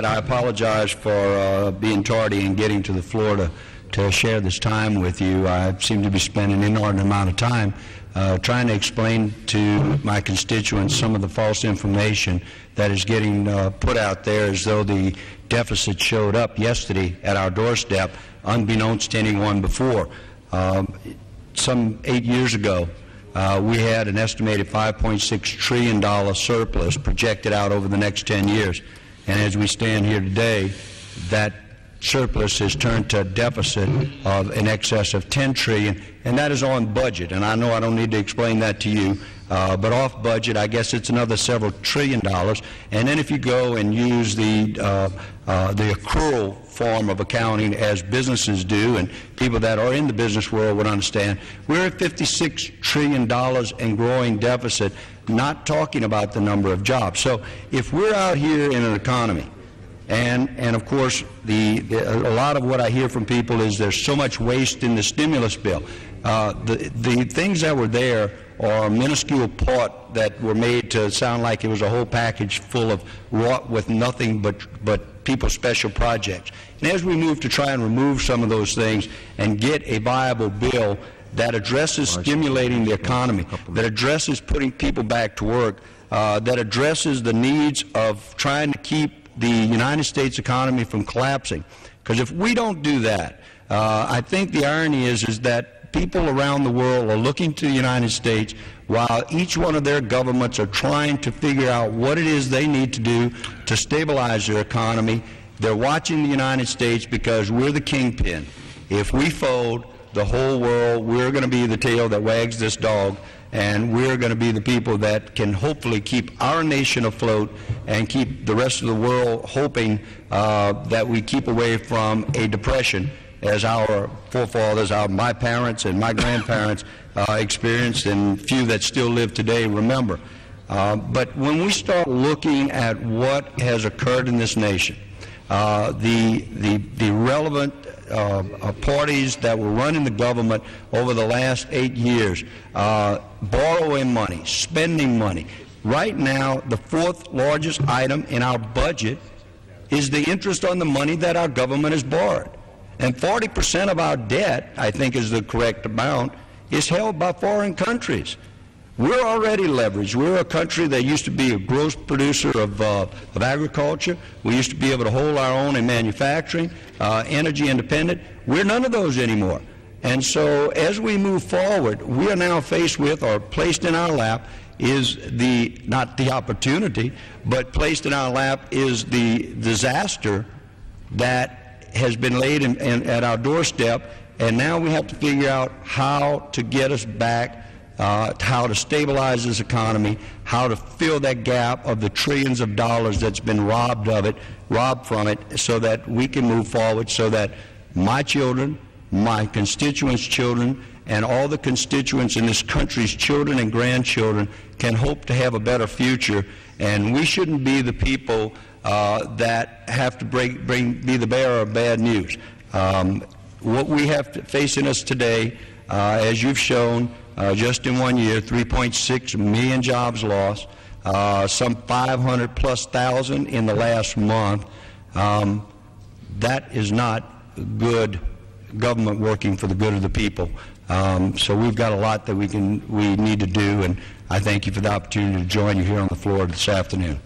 I apologize for being tardy in getting to the floor to share this time with you. I seem to be spending an inordinate amount of time trying to explain to my constituents some of the false information that is getting put out there as though the deficit showed up yesterday at our doorstep, unbeknownst to anyone before. Some 8 years ago, we had an estimated $5.6 trillion surplus projected out over the next 10 years. And as we stand here today, that surplus has turned to a deficit of in excess of $10 trillion, and that is on budget. And I know I don't need to explain that to you, but off budget, I guess it's another several $trillion. And then if you go and use the accrual form of accounting as businesses do, and people that are in the business world would understand, we're at $56 trillion and growing deficit, not talking about the number of jobs. So if we're out here in an economy, and of course a lot of what I hear from people is there's so much waste in the stimulus bill. The things that were there are a minuscule part that were made to sound like it was a whole package full of wrought with nothing but people's special projects. And as we move to try and remove some of those things and get a viable bill that addresses stimulating the economy, that addresses putting people back to work, that addresses the needs of trying to keep the United States economy from collapsing. Because if we don't do that, I think the irony is that people around the world are looking to the United States while each one of their governments are trying to figure out what it is they need to do to stabilize their economy. They're watching the United States because we're the kingpin. If we fold, the whole world, we're going to be the tail that wags this dog, and we're going to be the people that can hopefully keep our nation afloat and keep the rest of the world hoping that we keep away from a depression as our forefathers, my parents and my grandparents experienced, and few that still live today remember. But when we start looking at what has occurred in this nation, the relevant parties that were running the government over the last 8 years, borrowing money, spending money. Right now, the fourth largest item in our budget is the interest on the money that our government has borrowed. And 40% of our debt, I think is the correct amount, is held by foreign countries. We're already leveraged. We're a country that used to be a gross producer of agriculture. We used to be able to hold our own in manufacturing, energy independent. We're none of those anymore. And so as we move forward, we are now faced with, or placed in our lap, is not the opportunity, but placed in our lap is the disaster that has been laid at our doorstep, and now we have to figure out how to get us back, how to stabilize this economy, how to fill that gap of the trillions of dollars that's been robbed from it, so that we can move forward, so that my children, my constituents' children, and all the constituents in this country's children and grandchildren can hope to have a better future. And we shouldn't be the people that have to be the bearer of bad news. What we have facing us today, as you've shown, just in 1 year, 3.6 million jobs lost, some 500,000+ in the last month. That is not good government working for the good of the people. So we've got a lot that we need to do, and I thank you for the opportunity to join you here on the floor this afternoon.